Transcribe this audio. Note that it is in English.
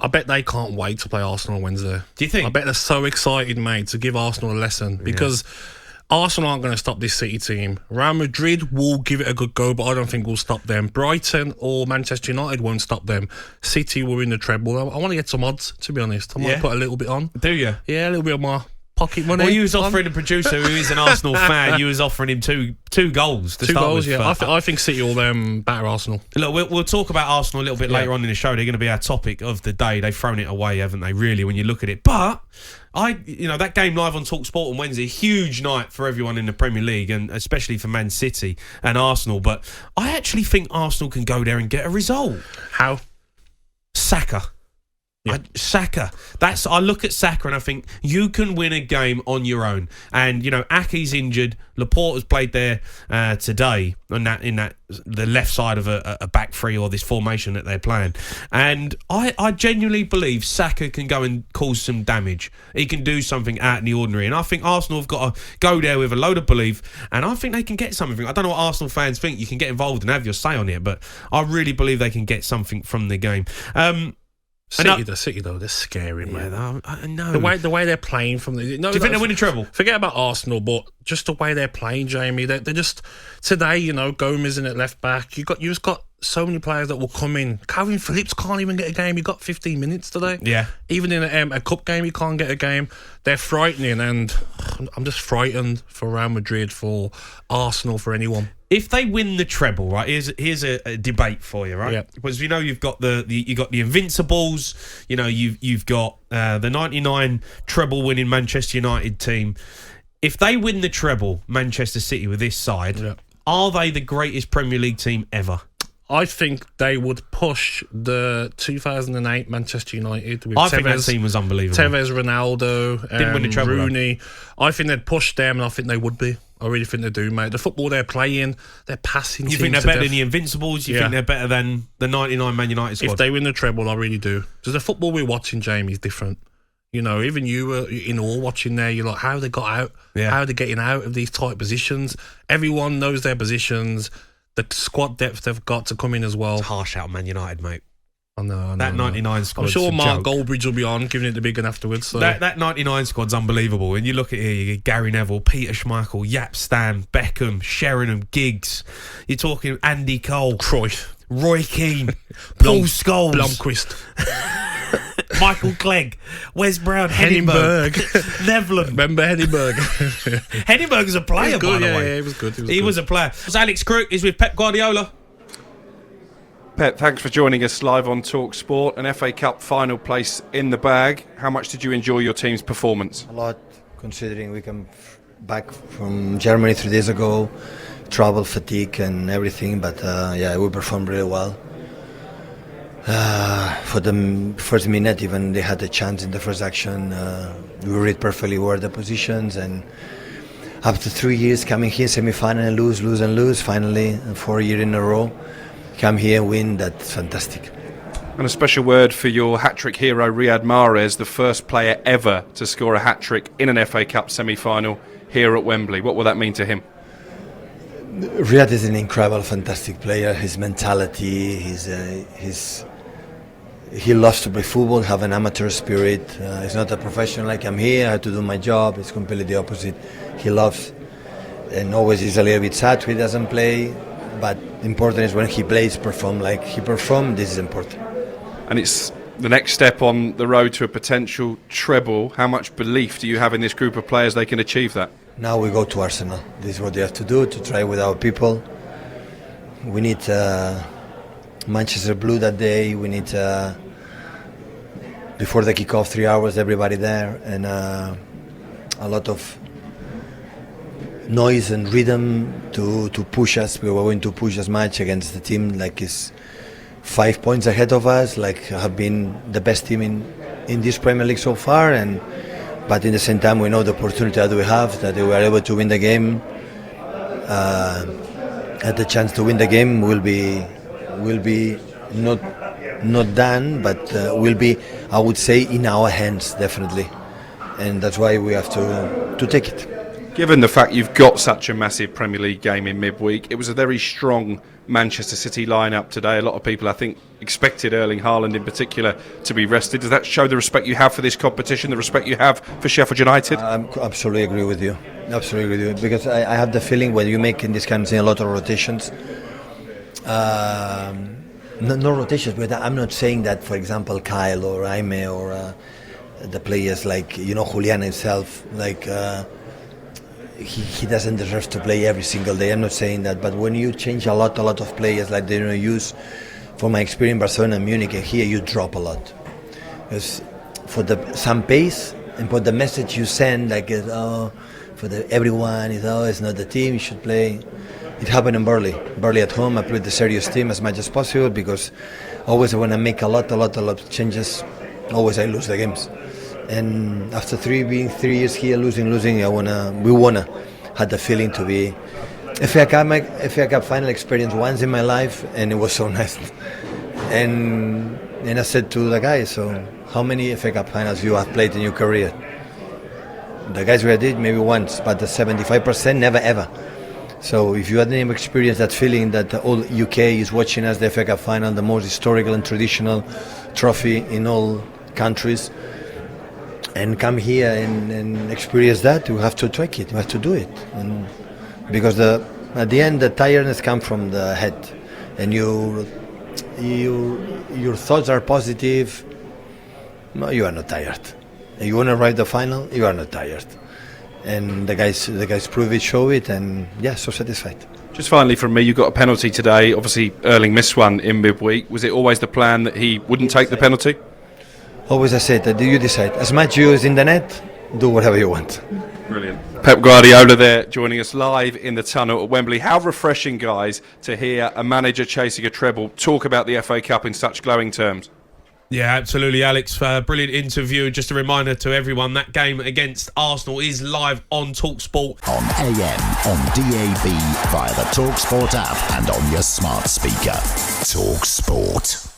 I bet they can't wait to play Arsenal on Wednesday. Do you think? I bet they're so excited, mate, to give Arsenal a lesson because Arsenal aren't going to stop this City team. Real Madrid will give it a good go, but I don't think we'll stop them. Brighton or Manchester United won't stop them. City will win the treble. I want to get some odds, to be honest. I might put a little bit on. Do you? Yeah, a little bit of my pocket money. Well, you was offering the producer who is an Arsenal fan, you was offering him two goals to start with. I think City will batter Arsenal. Look, we'll talk about Arsenal a little bit later on in the show. They're going to be our topic of the day. They've thrown it away, haven't they, really, when you look at it. But that game live on talkSPORT on Wednesday, huge night for everyone in the Premier League, and especially for Man City and Arsenal. But I actually think Arsenal can go there and get a result. How? Saka. Yeah. Saka. I look at Saka and I think you can win a game on your own. And Ake's injured. Laporte has played there today in the left side of a back three or this formation that they're playing. And I genuinely believe Saka can go and cause some damage. He can do something out in the ordinary. And I think Arsenal have got to go there with a load of belief. And I think they can get something. I don't know what Arsenal fans think. You can get involved and have your say on it, but I really believe they can get something from the game. City though, they're scary, man. Yeah, I know. The way they're playing from the. Do you think they're winning treble? Forget about Arsenal, but just the way they're playing, Jamie. They're just today. Gomez in at left back. You've just got so many players that will come in. Calvin Phillips can't even get a game. He got 15 minutes today. Yeah. Even in a cup game, he can't get a game. They're frightening, and I'm just frightened for Real Madrid, for Arsenal, for anyone. If they win the treble, right? Here's a debate for you, right? Yeah. Because you've got the Invincibles, you've got the '99 treble winning Manchester United team. If they win the treble, Manchester City with this side, are they the greatest Premier League team ever? I think they would push the 2008 Manchester United with I think that team was unbelievable. Tevez, Ronaldo, didn't win the treble, Rooney. I think they'd push them, and I think they would be. I really think they do, mate. The football they're playing, they're passing. You think they're better than the Invincibles? You think they're better than the '99 Man United squad? If they win the treble, I really do. Because the football we're watching, Jamie, is different. Even you were in awe watching there. You're like, how they got out? How are they getting out of these tight positions? Everyone knows their positions. The squad depth they've got to come in as well. It's harsh out Man United, mate. I know. That 99 squad. I'm sure Mark Goldbridge will be on, giving it the big one afterwards. So. That 99 squad's unbelievable. When you look at here, you get Gary Neville, Peter Schmeichel, Jaap Stam, Beckham, Sheringham, Giggs. You're talking Andy Cole, Cruyff, Roy Keane, Paul Scholes, Blomqvist, Michael Clegg, Wes Brown, Henningberg, Neville. Remember Henningberg? Henningberg was a player, by the way. Yeah, he was good. He was a player. Alex Crook is with Pep Guardiola. Pep, thanks for joining us live on talkSPORT. An FA Cup final place in the bag. How much did you enjoy your team's performance? A lot, considering we came back from Germany 3 days ago, travel fatigue and everything, but we performed really well. For the first minute, even they had a chance in the first action. We read perfectly where the positions, and after 3 years coming here, semi-final, and lose, finally, 4 years in a row, come here and win, that's fantastic. And a special word for your hat-trick hero, Riyad Mahrez, the first player ever to score a hat-trick in an FA Cup semi-final here at Wembley. What will that mean to him? Riyad is an incredible, fantastic player. His mentality, he loves to play football, have an amateur spirit. He's not a professional like I'm here, I have to do my job. It's completely the opposite. He loves, and always is a little bit sad when he doesn't play. But important is when he plays, perform like he performed. This is important. And it's the next step on the road to a potential treble. How much belief do you have in this group of players they can achieve that? Now we go to Arsenal. This is what they have to do, to try with our people. We need Manchester Blue that day. We need, before the kick-off, 3 hours, everybody there. And a lot of noise and rhythm to push us. We were going to push as much against the team like is 5 points ahead of us, like have been the best team in this Premier League so far. But in the same time, we know the opportunity that we have, that we are able to win the game. At the chance to win the game will be not done, but will be, I would say, in our hands definitely, and that's why we have to take it. Given the fact you've got such a massive Premier League game in midweek, it was a very strong Manchester City lineup today. A lot of people, I think, expected Erling Haaland in particular to be rested. Does that show the respect you have for this competition, the respect you have for Sheffield United? I absolutely agree with you. Absolutely agree with you. Because I have the feeling when you make in this kind of thing a lot of rotations, no rotations, but I'm not saying that, for example, Kyle or Jaime or the players like, Julian himself, like... He doesn't deserve to play every single day. I'm not saying that, but when you change a lot of players like they don't use, from my experience in Barcelona and Munich, and here you drop a lot. Because for some pace and for the message you send, like everyone is it's not the team you should play. It happened in Burnley. Burnley at home, I played the serious team as much as possible because always when I make a lot of changes, always I lose the games. And after 3 years here, losing, we wanna had the feeling to be FA Cup final experience once in my life, and it was so nice. And I said to the guys, so how many FA Cup finals you have played in your career? The guys who did maybe once, but the 75% never ever. So if you hadn't experienced that feeling that the whole UK is watching us, the FA Cup final, the most historical and traditional trophy in all countries, and come here and experience that, you have to track it, you have to do it. And because at the end, the tiredness comes from the head, and your thoughts are positive. No, you are not tired. And you want to ride the final, you are not tired. And the guys prove it, show it, and so satisfied. Just finally from me, you got a penalty today. Obviously, Erling missed one in midweek. Was it always the plan that he wouldn't take the penalty? Always I said that you decide. As much you is in the net, do whatever you want. Brilliant. Pep Guardiola there joining us live in the tunnel at Wembley. How refreshing, guys, to hear a manager chasing a treble talk about the FA Cup in such glowing terms. Yeah, absolutely, Alex. Brilliant interview. Just a reminder to everyone, that game against Arsenal is live on talkSPORT. On AM, on DAB, via the talkSPORT app and on your smart speaker. talkSPORT.